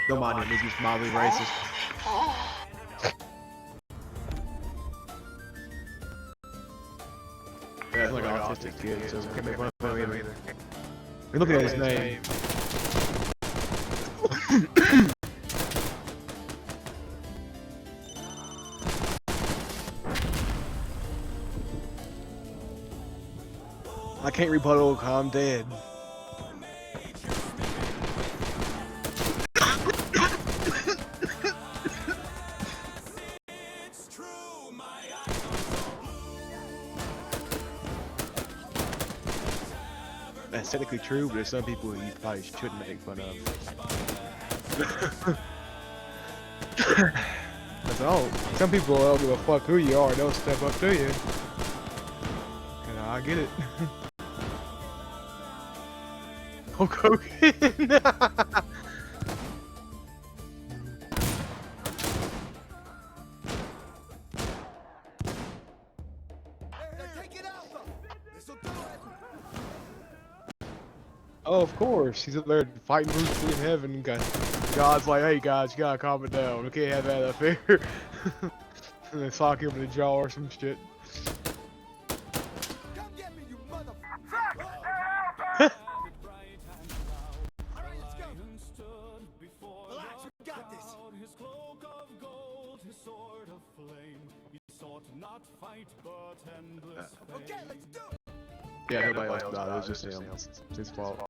Don't mind him, he's just mildly racist. Yeah, it's like an autistic kid, so we can't make fun of him either. We're looking at his name. I can't rebuttal, I'm dead. That's technically true, but there's some people you probably shouldn't make fun of. That's all. Some people don't give a fuck who you are, they'll step up to you. And I get it. Hulk Hogan. Oh, of course. He's up there fighting Bruce Lee in heaven. God's like, hey guys, you gotta calm it down. We can't have that up here. And they sock him in the jaw or some shit. Come get me, you motherfucker! Relax, we got this. His cloak of gold, his sword of flame. He sought not fight, but endless fame. Okay, let's do it. Yeah, nobody else died. It was just him. It's his fault.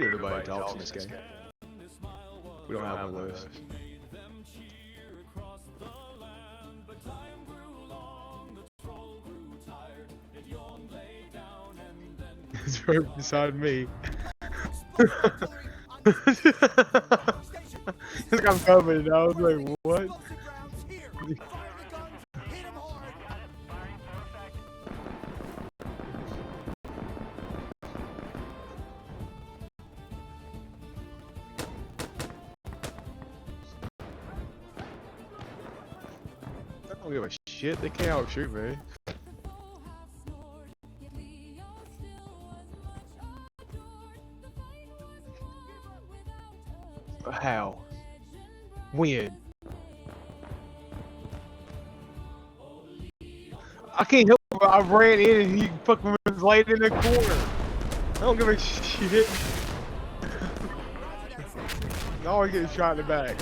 Everybody talks in this game. We don't have one of those. It's right beside me. It's like I'm coming, and I was like, what? I don't give a shit, they can't outshoot me. How? When? I can't help it, I ran in and he fucking was laying in the corner. I don't give a shit. I'm always getting shot in the back.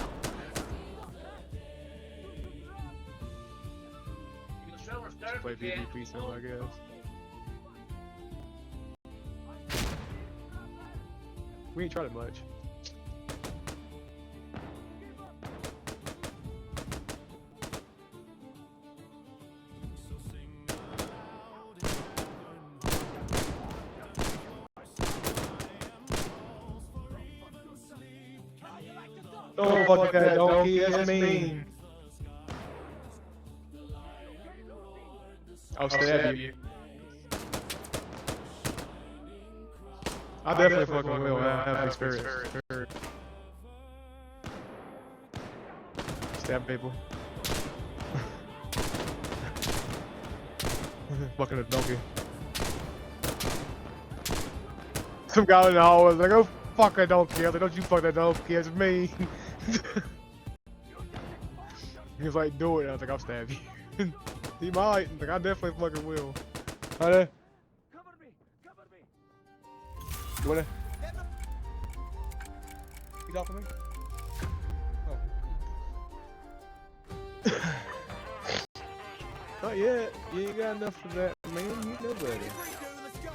Just play PvP some, I guess. We ain't tried it much. Don't fuck that donkey, that's mean. I'll stab you. I definitely fucking will. I have experience. Stab people. Fucking a donkey. Some guy in the hall was like, oh fuck that donkey. I was like, don't you fuck that donkey, it's me. He was like, do it. I was like, I'll stab you. He might. Like, I definitely fucking will. Alright. Cover me! Cover me! You wanna? He's off of me? Oh. Not yet. You ain't got enough of that, man. You know better. Let's go!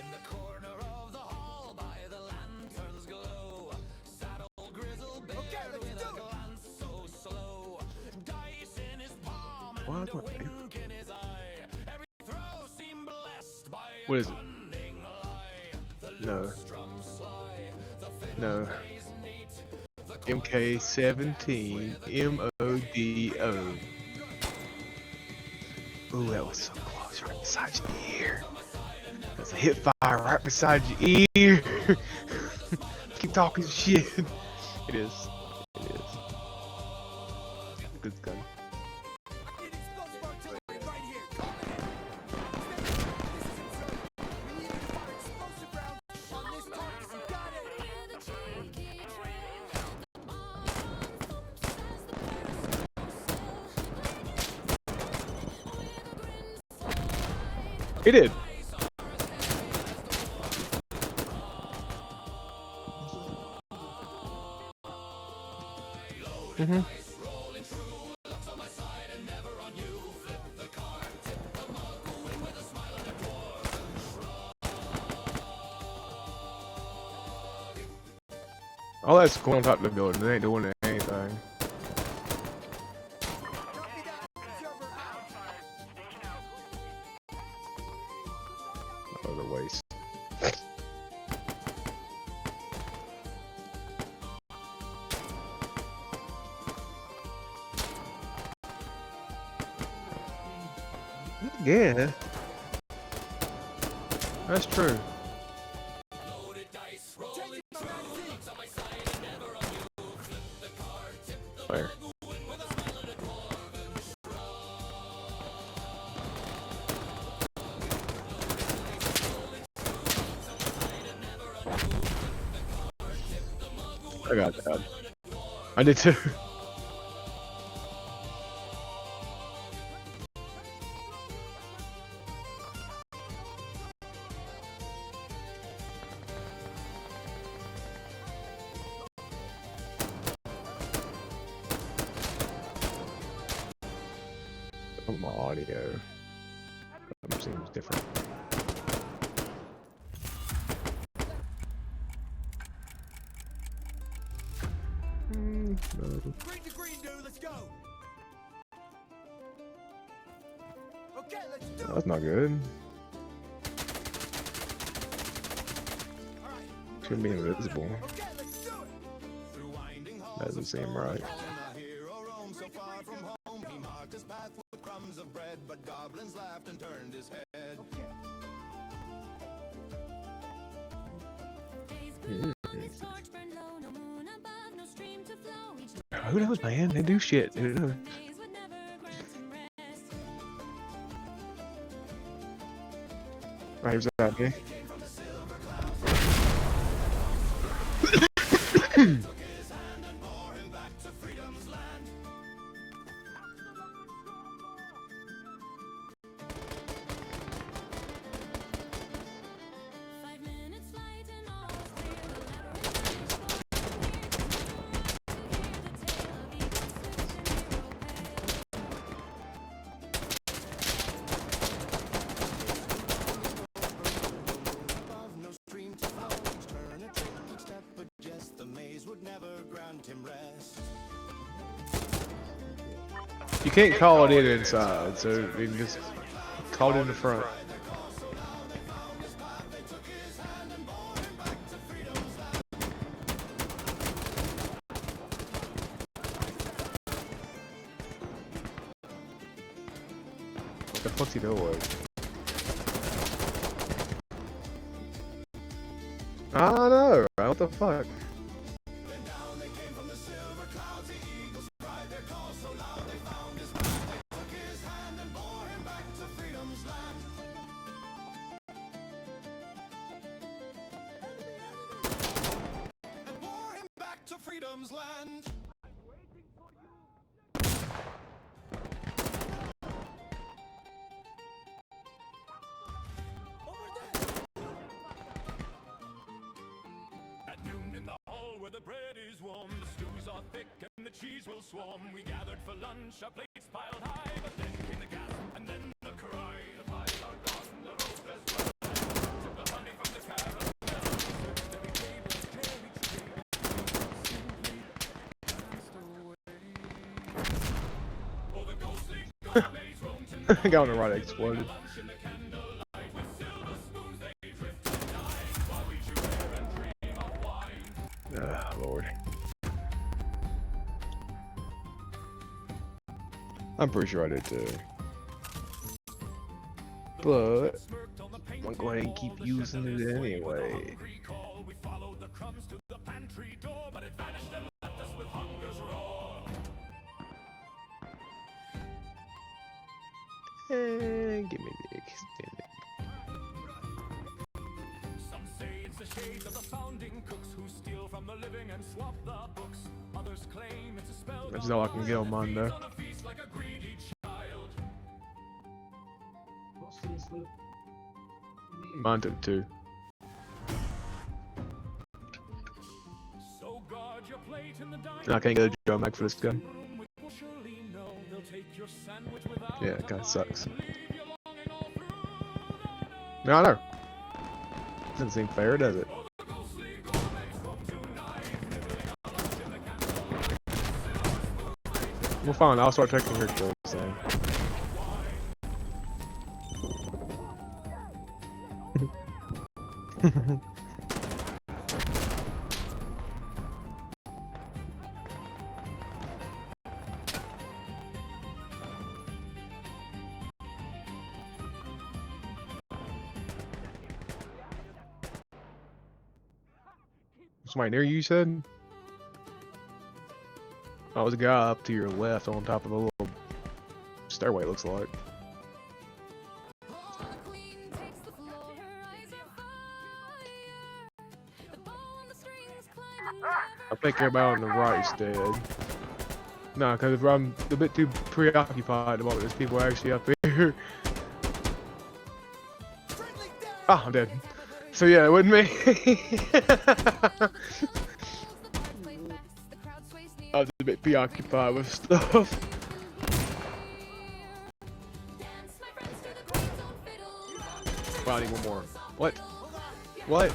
In the corner of the hall by the lantern's glow, sat old grizzled bear with a glance so slow, dice in his palm and a wink in his eye. Every throw seemed blessed by a What is it? cunning lie. The No. lute strums sly, the No. fiddle plays neat, the MK17 MODO. Ooh, that was so close, right beside your ear. That's a hip fire right beside your ear. Keep talking shit. It is. It is. Good gun. I need explosive artillery right here. Call it in. This is absurd. We need to fire explosive rounds on this target. You got it. He did. Mm-hmm. All that's going on top of the building. They ain't doing anything. Copy that. Observer out. Oh, the waste. Yeah. That's true. Where? I got that. I did too. My audio seems different. No. Green to green, dude. Let's go. Okay, let's do it. That's not good. All right. Shouldn't be invisible. Okay, let's do it. That doesn't seem right. But goblins laughed and turned his head. Who knows, man? They do shit. Who knows? Right, here's that, okay? You can't call it in inside, so you can just call it in the front. What the fuck's he doing? I don't know, right? What the fuck? Freedom's land. At noon in the hall where the bread is warm, the stews are thick and the cheese will swarm. We gathered for lunch, our plates piled high, but then came the gasp and then the cry. The pies are gone, the roast has run. Took the honey from the caramel. Got on the right, exploded. Lord. I'm pretty sure I did too. But I'm gonna go ahead and keep using it anyway. We followed the crumbs to the pantry door, but it vanished and left us with hunger's roar. Give me the extended. Some say it's the shades of the founding cooks who steal from the living and swap the books. Others claim it's a spell. That's all I can get on mine though. On a feast like a greedy child. Mine took 2. So guard your plate in the dining And I can't get a drum back for this gun. room. We will surely know they'll take your sandwich without Yeah, it kinda sucks. leave you longing all through the night. No, I know. Doesn't seem fair, does it? Well, fine. I'll start taking her kills then. Somebody near you, said? Oh, there's a guy up to your left on top of the little stairway, it looks like. I think everybody on the right is dead. No, because I'm a bit too preoccupied at the moment. There's people actually up here. Oh, I'm dead. So yeah, it wasn't me. I was a bit preoccupied with stuff. Wow, I need one more. What? What?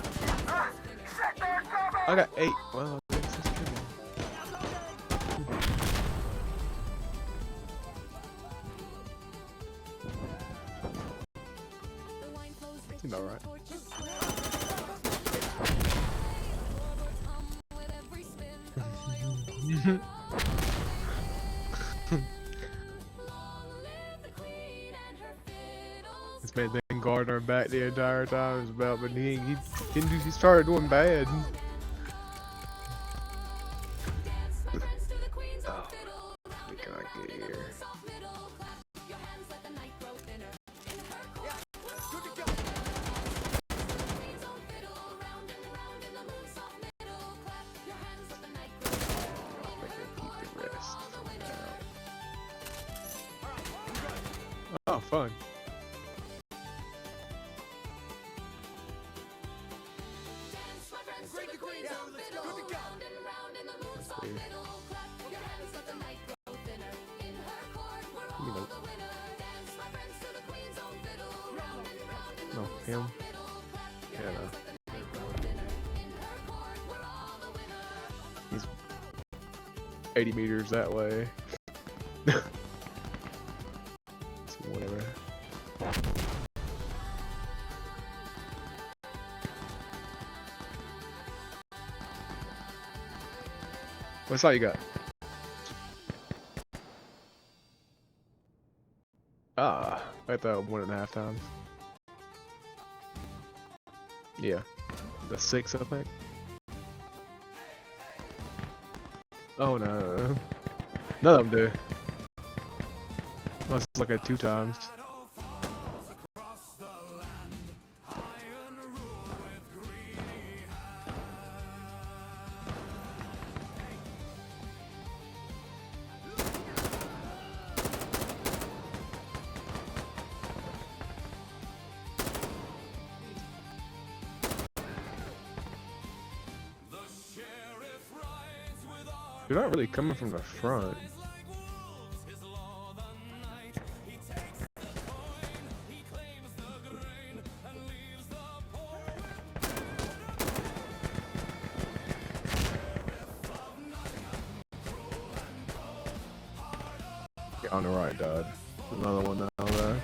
I got 8. Well, I guess that's true. Seems alright. This man been guarding our back the entire time. It's about, but he started doing bad. Oh, we gotta get here. Oh, fun. No, him. Yeah, no. He's 80 meters that way. So whatever. What's all you got? Ah, I thought 1.5 times. Yeah, the 6, I think. Oh no, none of them do. Unless it's like a 2 times. They're not really coming from the front. Yeah, on the right, Dad. Another one down there.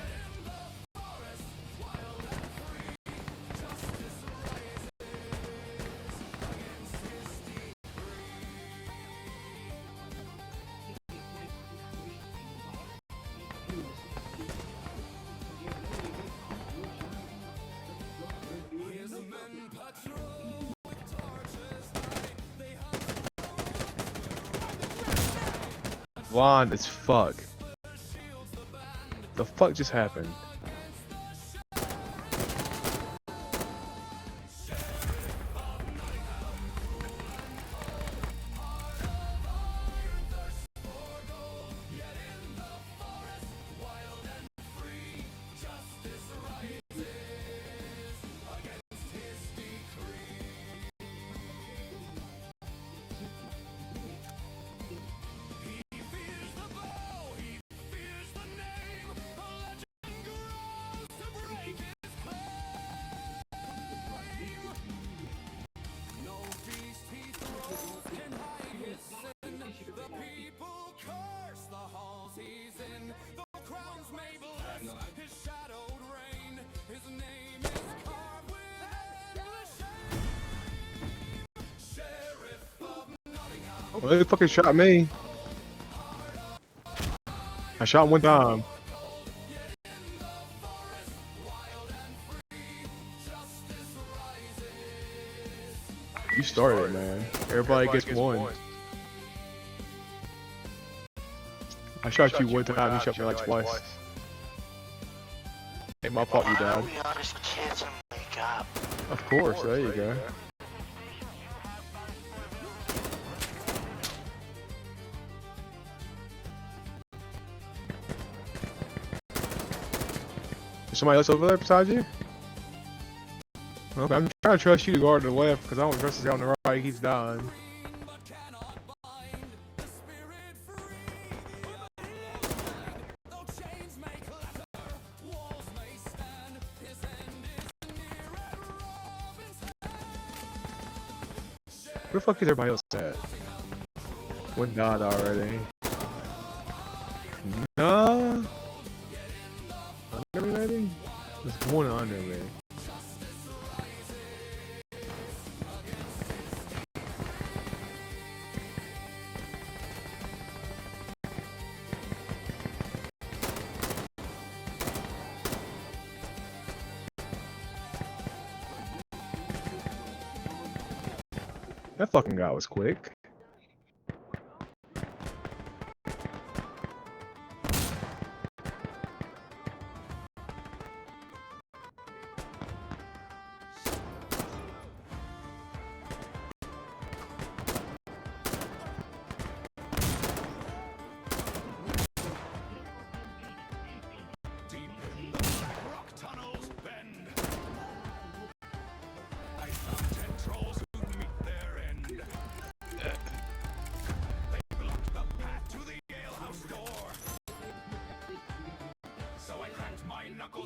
blind as fuck. The fuck just happened? Well, they fucking shot me. I shot him one time. You started it, man. Everybody gets one. I shot you one time, you shot me like twice. Ain't my fault you Why are died. we honest kids and wake up? Of course, there you go. Is somebody else over there besides you? Okay, I'm trying to trust you to guard to the left because I don't trust this guy on the right. He keeps dying. Where the fuck is everybody else at? One died already. No. Under me, maybe? There's one under me. That fucking guy was quick.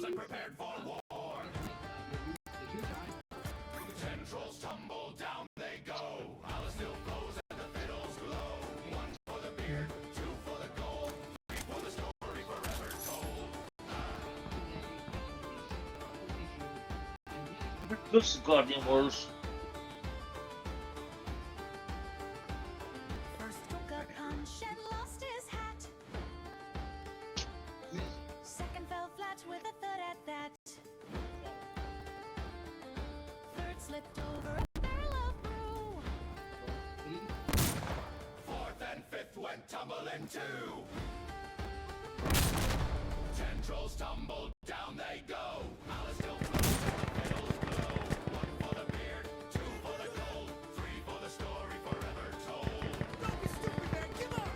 And prepared for war. Tendrils tumble, down they go. Alice still flows and the fiddles glow. One for the beard, two for the gold, three for the story forever told. This is Guardian Wars. First took a punch and lost his hat. Second fell flat with a thud at that. Third slipped over a barrel of brew. Fourth and fifth went tumbling too. Tendrils tumble, down they go. Alice still flows and the fiddles blow. One for the beard, two for the gold, three for the story forever told. Don't be stupid, man. Give up.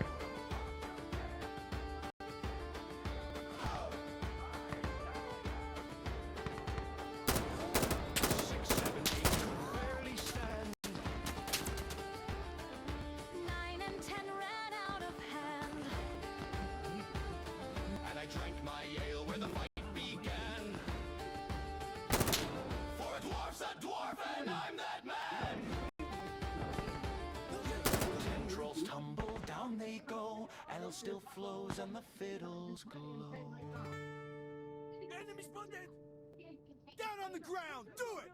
Nine and 10 ran out of hand. And I drank my ale where the fight began. For a dwarf's a dwarf and I'm that man. Tendrils tumble, down they go. Ale still flows and the fiddles glow. Enemy spotted. Down on the ground. Do it.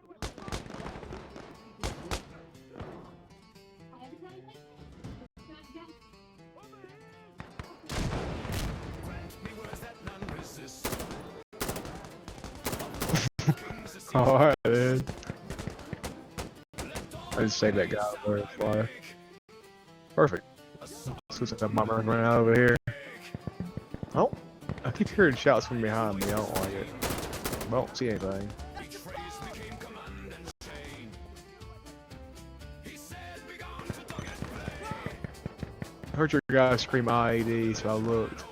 Me words that none resist. Alright, dude. I just saved that guy over the fly. Perfect. Suicide bomber running out over here. Oh, I keep hearing shouts from behind me. I don't like it. I don't see anything. I heard your guy scream IED, so I looked.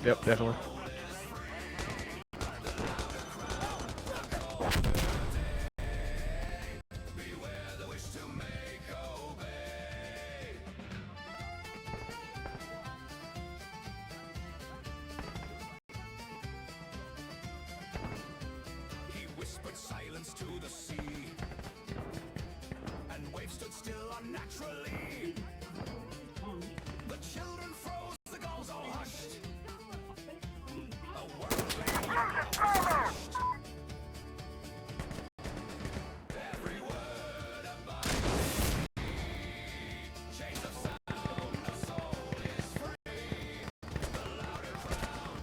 Yep, definitely. Whispered silence to the sea, and waves stood still unnaturally. The children froze, the gulls all hushed. A world lay every word about chains of sound, the soul is free. The louder crown,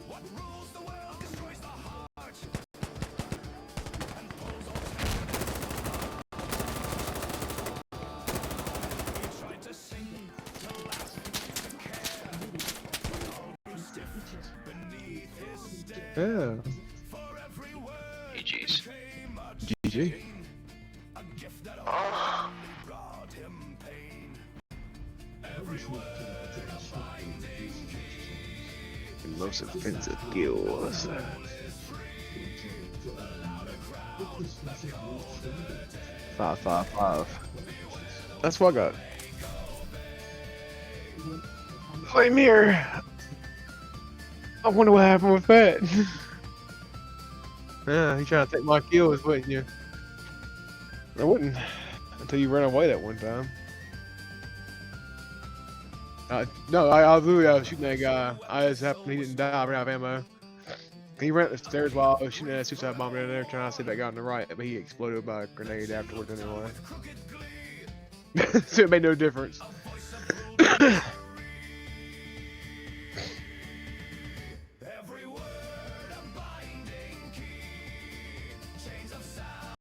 what rules the world destroys the heart, and pulls all he tried to sing, to laugh, to care, but all grew stiff beneath his stare. Yeah. For every word GG's. came a GG. a gift that only brought him pain. Every word a binding The most offensive skills. 555. That's what I got. Flame here. I wonder what happened with that. Yeah, you trying to take my kills, wouldn't you? I wouldn't. Until you ran away that one time. No, I was shooting that guy. I just happened he didn't die. I ran out of ammo. He ran up the stairs while I was shooting that suicide bomber in there, trying to save that guy on the right, but he exploded by a grenade afterwards anyway. So it made no difference.